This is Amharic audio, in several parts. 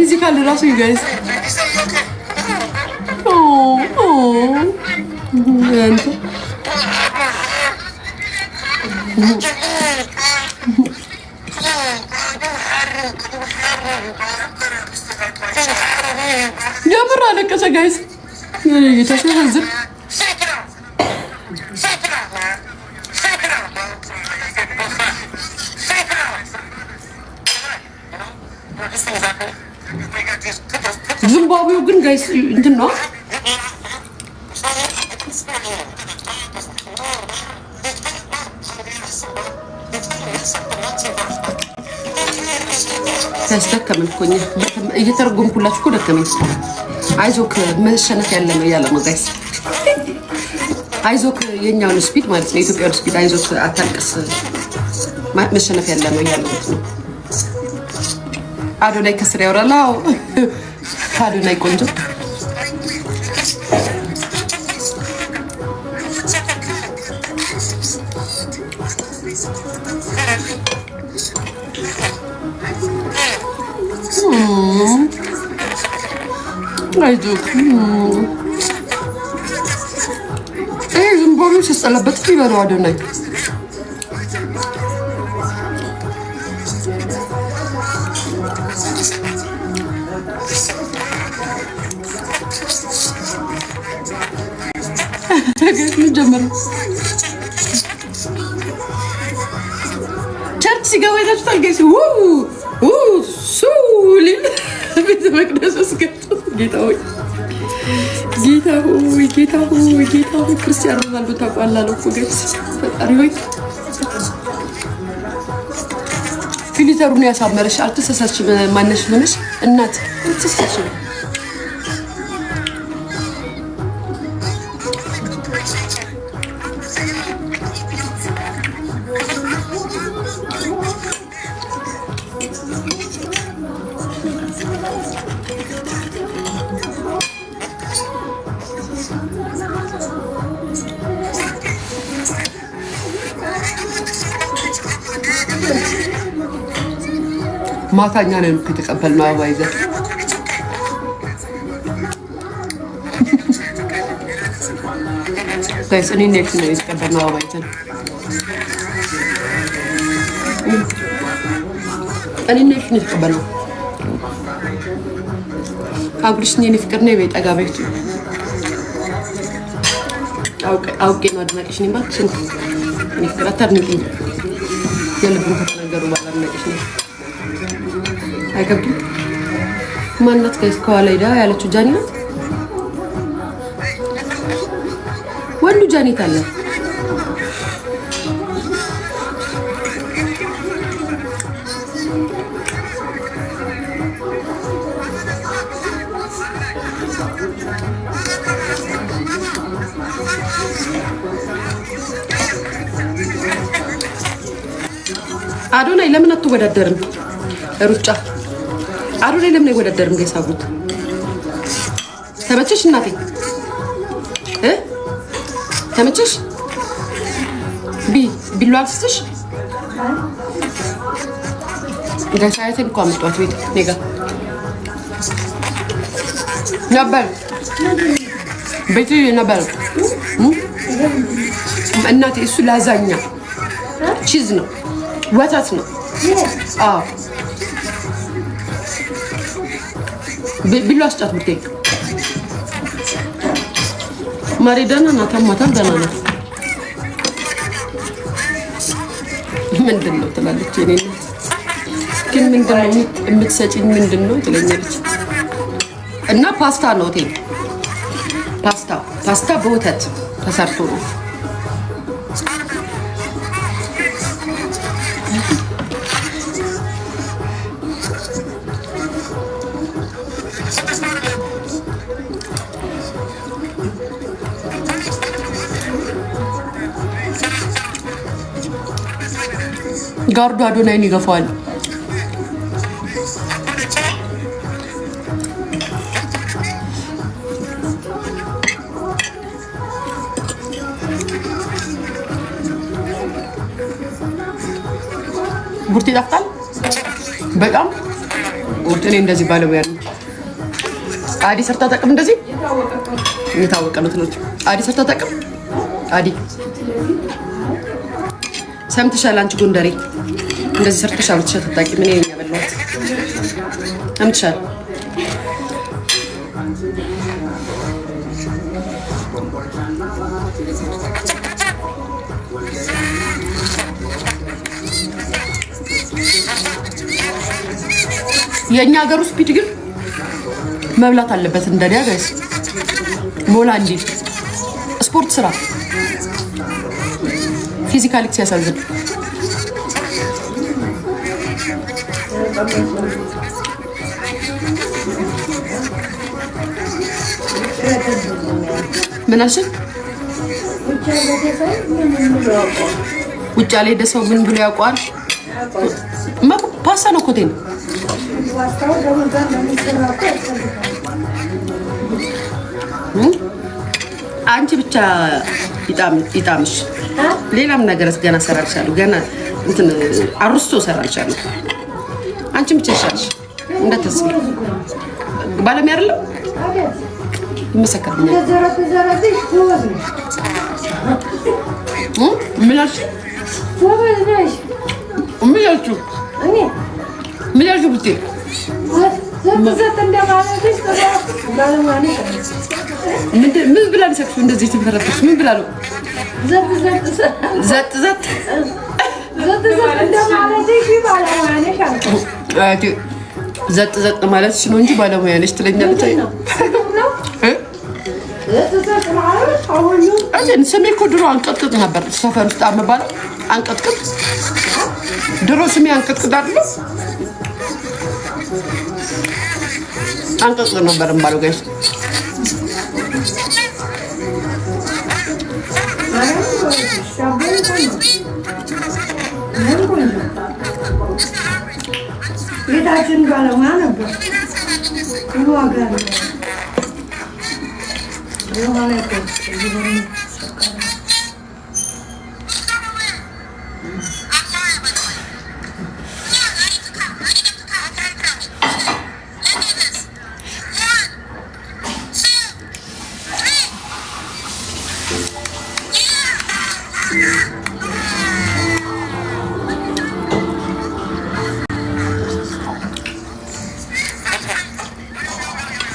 ፊዚካል ራሱ ይጋይስ እንት የምር አለቀሰ ጋይስ የተሰዘዝ ዚምባብዌው ግን ጋይስ እንትን ነው ተስተከመን ኮኛ እየተረጎምኩላችሁ እኮ ደከመኝ አይዞክ መሸነፍ ያለ ነው ያለ ነው ጋይስ አይዞክ የኛውን ስፒድ ማለት ነው ኢትዮጵያውን ስፒድ አይዞክ አታልቅስ መሸነፍ ያለ ነው ያለ ነው አዶናይ ከስራ ያወራላው አዶናይ ቆንጆ አይዞክ ዝምባብዌ ሲጸለበት ይበለው አዶናይ ጀመረ ቸርች ሲገባ ይታችኋል ጋይስ ሱሊ ቤተ መቅደስ እስከቶ ጌታ ሆይ ክርስቲያኖ ሮናልዶ ታቋላለው እኮ ጋይስ ፈጣሪ ሆይ ፊልተሩን ያሳመረሽ አልተሰሳችም ማነሽ ሆነሽ እናት አልተሰሳችም ማታኛ ነን ከተቀበልነው አበባ ይዘን ጋይስ እኔ ነኝ የተቀበልነው አበባ ይዘን እኔ ነኝ የተቀበልነው አብርሽ ነኝ ፍቅር ነኝ በጠጋ ቤቱ አውቄ ነው አድናቂሽ ነኝ ባክሽን እኔ ፍቅር አታድንቂኝ የልብን ከተናገሩ ባላድናቂሽ ነኝ አይከብድም ማንነት ጋይስ ከኋላ ሄዳ ያለችው ጃኒ ናት ወንዱ ጃኒ ታለ አዶናይ ለምን አትወዳደርም ሩጫ አዶናይ ለምን አይወዳደርም ጋይስ አብሩት ተመቸሽ እናቴ ተመቸሽ ቢሉ አልስተሽ ጋይስ አይተን እኮ አምጧት ቤት ኔጋ ነበር ቤት ነበር እናቴ እሱ ላዛኛ ቺዝ ነው ወተት ነው አዎ ቢሉ አስጫት ብቴ ማሪዳና ናታማታል ደናና ምንድነው ትላለች እኔ ግን ምንድነው የምትሰጪኝ ምንድነው ትለኛለች እና ፓስታ ነው ቴ ፓስታ በወተት ተሰርቶ ነው ጋርዱ አዶናይን ይገፋዋል ቡርቲ ይጣፍጣል በጣም እኔ እንደዚህ ባለሙያ ነኝ። አዲ ሰርታ ታውቅም። እንደዚህ የታወቀ ነው ትሎች አዲ ሰርታ ታውቅም። አዲ ሰምተሻል አንቺ ጎንደሬ እንደዚህ ሰርተሽ አብርተሽ አታውቂም። ምን ይሄን ያበላሁት ሰምተሻል? የኛ ሀገር ውስጥ ፒት ግን መብላት አለበት እንደዲያ ጋይስ ሞላ እንዲ ስፖርት ስራ ፊዚካሊ ሲያሳዝን ምን አልሽኝ? ውጭ ላይ ደሰው ምን ብሎ ያውቃል? ፓስታ ነው እኮ ተይ አንቺ ብቻ ይጣምሽ ሌላም ነገር ገና ሰራልሻለሁ። ገና እንትን አሩስቶ ሰራልሻለሁ። አንቺ ብቻ ይሻልሽ እንደተስቢ ባለሙያ አይደለም ይመሰከርልኛል። ምን አልሽ? ምን ያልሽው ብቴ ምን ብላ ልሰክሽ እንደዚህ ትፈረፈሽ? ምን ብላ ነው ዘጥ ዘጥ ማለት ነው እንጂ ባለሙያ ነሽ ትለኛለች። ስሜ እኮ ድሮ አንቀጥቅጥ ነበር ሰፈር ውስጥ አመባለው። አንቀጥቅጥ ድሮ ስሜ አንቀጥቅጥ አይደል? አንቀጥቅጥ ነበር እምባለው ጋይስ። ቤታችን ባለሙያ ነበር።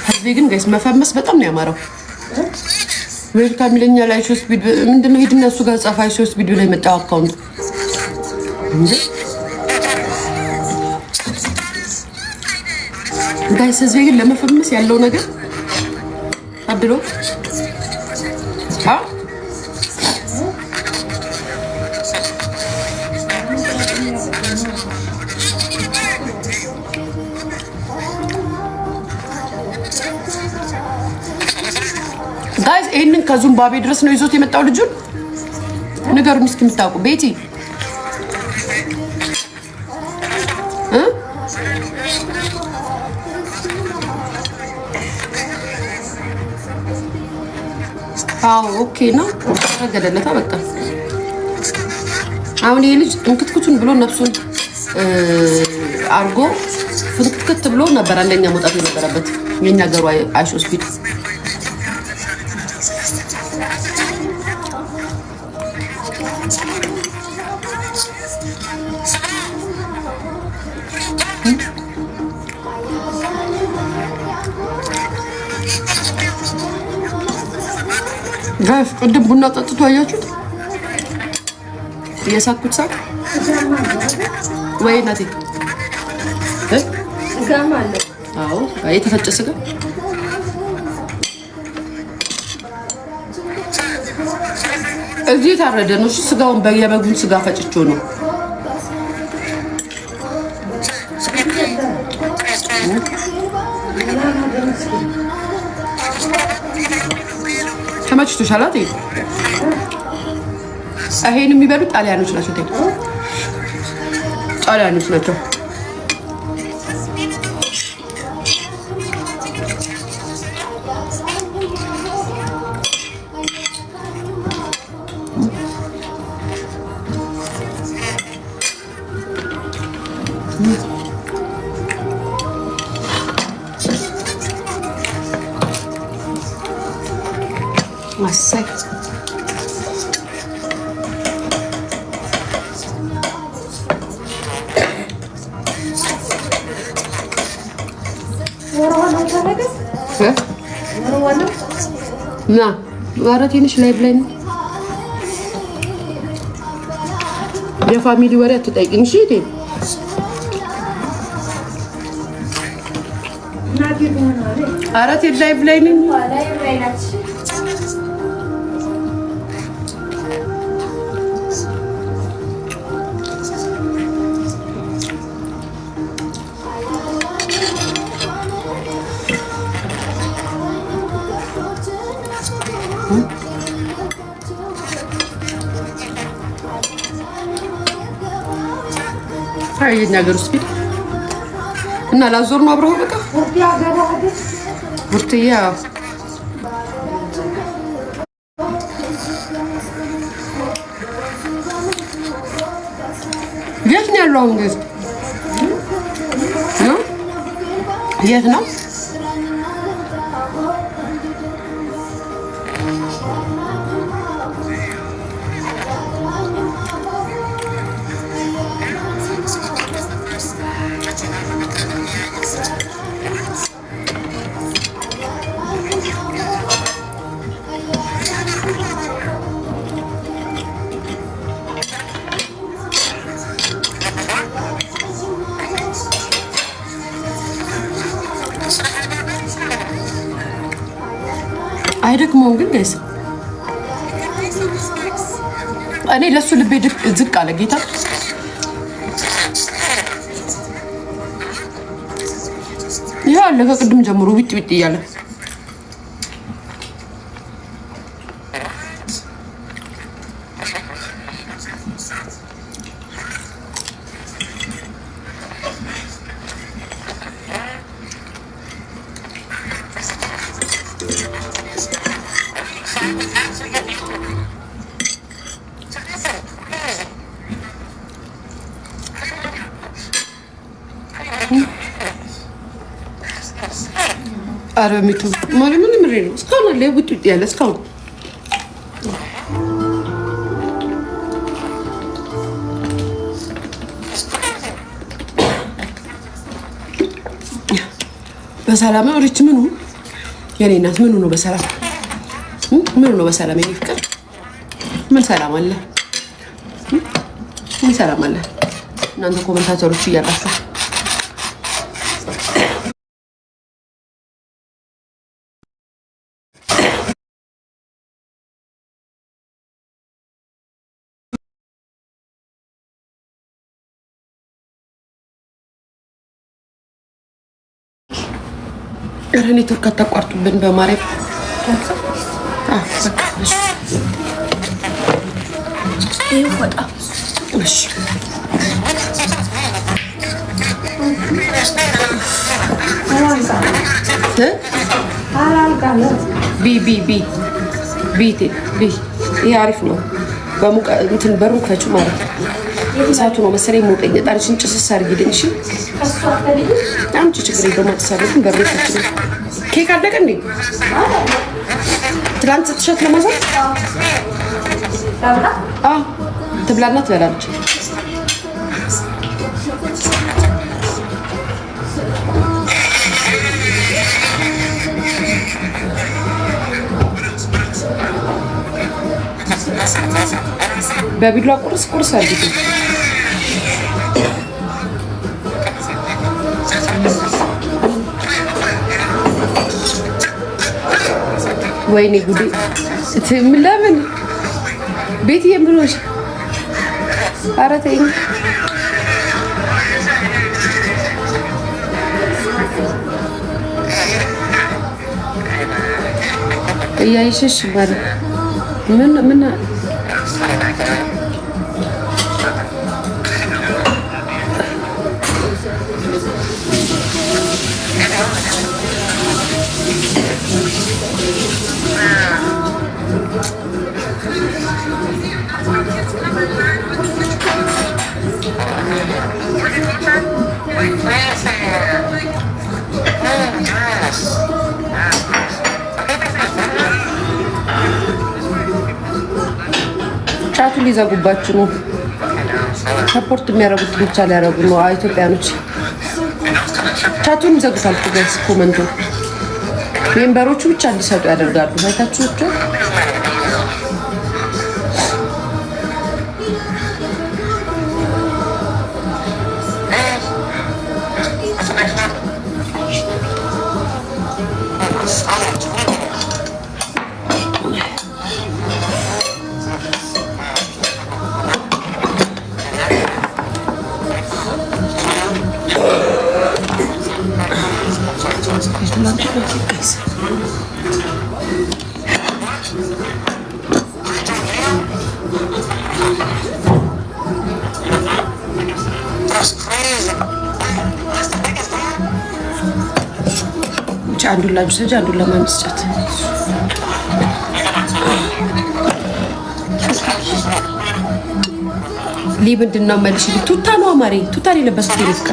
ህዝቤ ግን ጋይስ መፈመስ በጣም ነው ያማረው። ዌልካም ይለኛል። ላይ ሶስት ቢድ ምንድነው? ሄድና እሱ ጋር ጻፋይ ሶስት ቢድ ላይ መጣው አካውንት እንዴ ጋይስ። ህዝቤ ግን ለመፈመስ ያለው ነገር አብሎ ጋይስ ይሄንን ከዙምባቤ ድረስ ነው ይዞት የመጣው ልጁን። ንገሩኝ እስኪ የምታውቁ ቤቲ አዎ ኦኬ ነው ተገደለታ በቃ። አሁን ይሄ ልጅ እንክትክቱን ብሎ ነፍሱን አርጎ ፍትክት ብሎ ነበር አንደኛ መውጣት የነበረበት የኛ ገሩ አይሽ ሆስፒታል። ጋይስ ቅድም ቡና ጠጥቶ አያችሁት? የሳኩት ሳቅ ወይ እናቴ ጋማ አለ። አዎ የተፈጨ ስጋ እዚህ ታረደ ነው። ስጋውን በየበጉን ስጋ ፈጭቾ ነው። ተመችቶሻል አይደል? ይሄን የሚበሉ ጣሊያኖች ናቸው። ጣሊያኖች ናቸው። አሰይ ና ማራቲንሽ ላይ ብለን የፋሚሊ ወሬ አትጠይቂኝ እሺ እቴ አራት ላይ ብለን አይ ነገር ውስጥ እና ላዞር ነው አብረው በቃ ቡርትያ የት ነው ያለው አሁን ግን ነው የት ነው አይደክመውም ግን ጋይስ እኔ ለሱ ልቤ ዝቅ አለ ጌታ ያለ ከቅድም ጀምሮ ቢጥ ቢጥ እያለ አረሚቱ ማለት ምን ምሬ ነው እስካሁን አለ ቡጥ ቡጥ ያለ እስካሁን በሰላም አውሪች ምኑ የኔ እናት ምኑ ነው በሰላም ምኑ ነው በሰላም የኔ ፍቅር ምን ሰላም አለ ምን ሰላም አለ እናንተ ኮሜንታተሮች እያላችሁ ኔትወርክ አታቋርጡብን በማርያም ይወጣ እሺ ቢ ይሄ አሪፍ ነው በሙቀ እንትን በሩ ከቹ ማለት እሳቱ ነው መሰለኝ ሞቀኝ ጣልሽን ጭስስ አድርጊልኝ እሺ አምጪ ችግር የለውም አትሳበቅም በሩ ከቹ ኬክ አለቀ እንዴ ትላንት ስትሸት ለማዘር ትብላና ትበላለች በቢላ ቁርስ አድርጊ ወይኔ ጉዴ ለምን ቤት የምኖሽ ኧረ ተይኝ እያይሽሽ ማለት ምን ቻቱን ሊዘጉባችሁ ነው። ሰፖርት የሚያደርጉት ብቻ ሊያደርጉ ነው ኢትዮጵያኖች። ቻቱን ይዘጉታል። ጋይስ ኮመንቱ ሜምበሮቹ ብቻ እንዲሰጡ ያደርጋሉ። አይታችሁ ብቻ አንዱን ላጁ ሰጅ አንዱን ለማንስጨት ምንድን ነው መልሽ? ቱታ ነው አማሬ ቱታ የለበስኩት ይልፍካ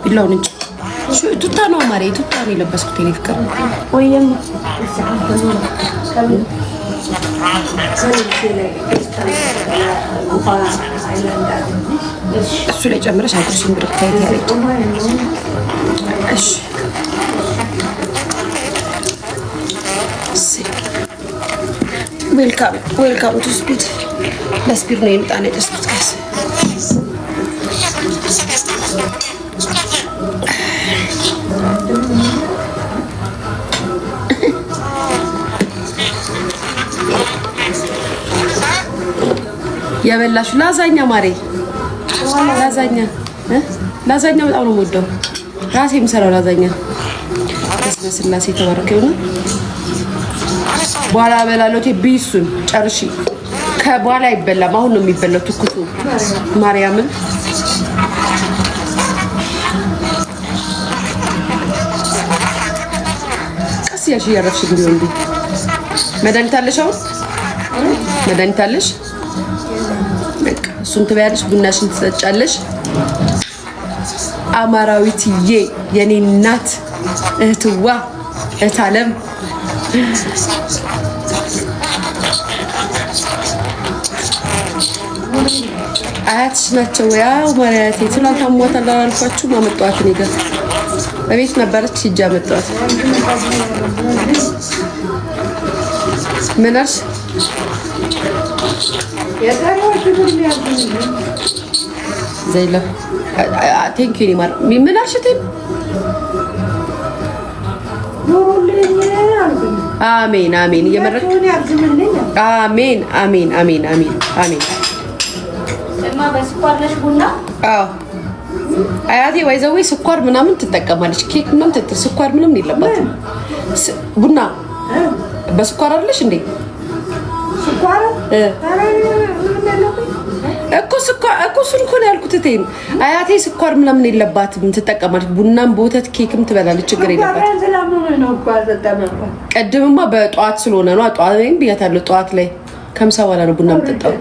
ቢላውን እንጂ ቱታ ነው አማሬ ቱታ ነው የለበስኩት ይልፍካ ወይም እሱ ላይ ጨምረሽ አድርሽኝ ብርክ ታይያለሽ። እሺ ዌልካም ቱ ስፒድ ለስፒድ ነው የምጣኔ ደስኩት ጋይስ ያበላሹ ላዛኛ ማሬ ላዛኛ በጣም ነው የምወደው ራሴ የምሰራው ላዛኛ በስላሴ ተባረከው ነው። በኋላ በላሎቴ ቢሱን ጨርሺ ከበኋላ አይበላም። አሁን ነው የሚበላው ትኩሱ ማርያምን ቀስ ያልሽ እያረፍሽ እንዲሆን እንዲ መድኃኒት አለሽ አሁን መድኃኒት አለሽ በቃ እሱን ትበያለሽ ቡናሽን ትጠጫለሽ። አማራዊትዬ የኔ እናት እህትዋ እታለም አያትሽ ናቸው። ያው ማርያቴ ትናንት አሟታል አላልኳችሁ? ማመጣኋት እኔ ጋር በቤት ነበረች ሂጅ አመጣኋት። ምን አልሽ? ዘይላ ቴንክ ዩ ኒማር ምን አልሽ? አሜን አሜን እየመረቅ አሜን አሜን አሜን አሜን አሜን። አያቴ ወይዘዌ ስኳር ምናምን ትጠቀማለች። ኬክ ምናምን ትጥር ስኳር ምንም የለባትም። ቡና በስኳር አይደለሽ እንዴ? ስኳር እኮ እሱን እኮ ነው ያልኩት። እቴን አያቴ ስኳር ምናምን የለባትም ትጠቀማለች። ቡናም በወተት ኬክም ትበላለች። ችግር የለባትም። ቀድምማ በጠዋት ስለሆነ ነው። ጠዋት ላይ ብያታለሁ። ጠዋት ላይ ከምሳ በኋላ ነው ቡና የምትጠጣው።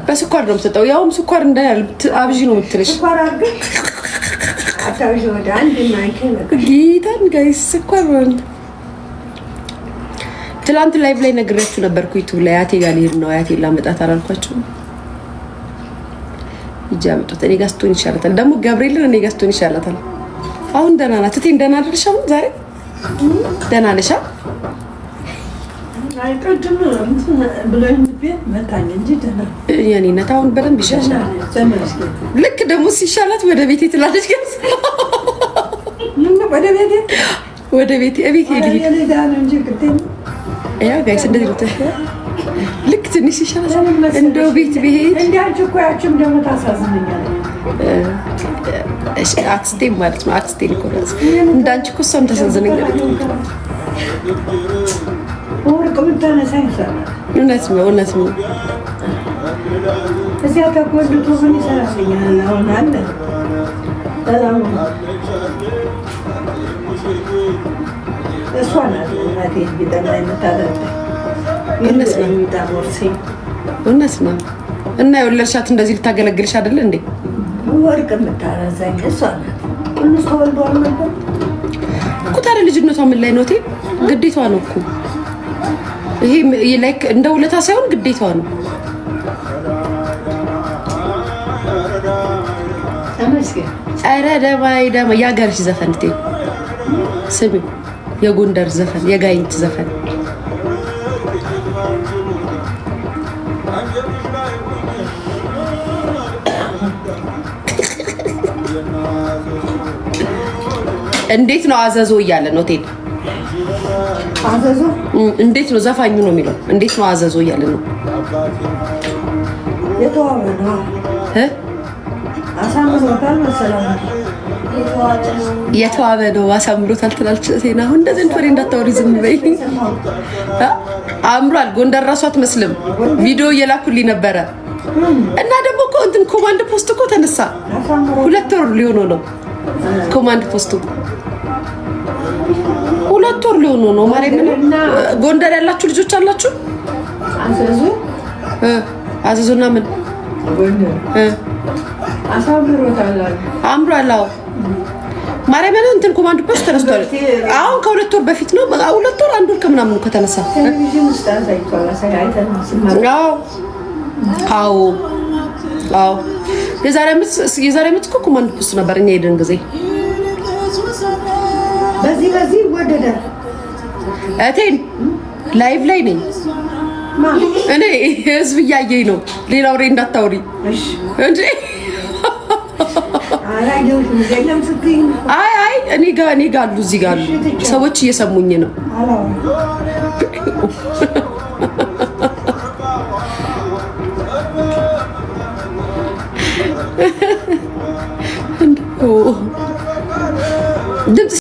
በስኳር ነው የምትጠጣው። ያውም ስኳር እንዳያል አብዢ ነው የምትልሽ። ጌታን ጋይስ ስኳር ነው። ትላንት ላይቭ ላይ ነግሬያችሁ ነበርኩ። ዩቲዩብ ላይ አያቴ ጋር ልሄድ ነው። አያቴ ላመጣት አላልኳችሁም? ይጃምጡት እኔ ጋር ስትሆን ይሻላታል። ደግሞ ገብርኤልን እኔ ጋር ስትሆን ይሻላታል። አሁን ደህና ናት። እቴን ደህና አይደለሽ? አሁን ዛሬ ደህና ነሽ? የኔ እናት አሁን በደንብ ይሻላል። ልክ ደግሞ ሲሻላት ወደ ቤቴ ትላለች። ወደ ቤቴ እቤት ሄድ ያ ጋይስ እንደዚህ ነው። ልክ ትንሽ ይሻላል። እንደው ቤት ብሄድ እንዳንቺ እኮ ያችም ደግሞ ታሳዝነኛለች። አክስቴ ማለት ነው። አክስቴ እኮ እንዳንቺ እኮ እሷም ታሳዝነኛለች። ወርቅ የምታነሳኝ ይሰራል። እውነት ነው እውነት ነው። እዚያ ተጎልቶ ምን ይሰራልኛል? አሁን አለ ሰላም እሷ ናት እናቴ ቢጠና የምታደርገኝ እውነት ነው። እና የወለድሻት እንደዚህ ልታገለግልሽ አይደለ እንዴ? ወርቅ የምታረዛኝ እሷ ናት። እነሱ ተወልደዋል ነበር እኮ። ታዲያ ልጅነቷ ምን ላይ ነው? ግዴታዋ ነው እኮ። ይሄ ላይክ እንደ ውለታ ሳይሆን ግዴታዋ ነው። ኧረ ደማይ ደማ የሀገርሽ ዘፈን ስሚ፣ የጎንደር ዘፈን፣ የጋይንት ዘፈን እንዴት ነው አዘዞ እያለ ነው ቴድ አዘዞ እንዴት ነው ዘፋኙ ነው የሚለው እንዴት ነው አዘዞ እያለ ነው የተዋበ ነው አሳምሮታል መሰለኝ የተዋበ ነው አሳምሮታል ትላለች ሴና አሁን እንደዚህ እንትን እንዳታወሪ ዝም በይ አምሯል ጎንደር ራሷ አትመስልም ቪዲዮ እየላኩልኝ ነበረ እና ደግሞ እኮ እንትን ኮማንድ ፖስት እኮ ተነሳ 2 ወር ሊሆነው ነው ኮማንድ ፖስቱ 2 ወር ሊሆነው ነው ማለት ነው ጎንደር ያላችሁ ልጆች አላችሁ አዘዞና ምን ጎንደር አሳምሮታል አምሯል ማርያምን እንትን ኮማንድ ፖስት ተነስቷል አሁን ከ2 ወር በፊት ነው 2 ወር 1 ወር ከምናምን ከተነሳ ቴሌቪዥን ውስጥ አይተናል አዎ የዛሬ ዓመት እኮ ኮማንድ ፖስት ነበር እኛ ሄደን ጊዜ በዚህ ወደደ እቴን ላይቭ ላይ ነኝ እኔ ህዝብ እያየኝ ነው ሌላ ወሬ እንዳታወሪ እንዴ አይ እኔ ጋር አሉ እዚህ ጋር ሰዎች እየሰሙኝ ነው ድምፅ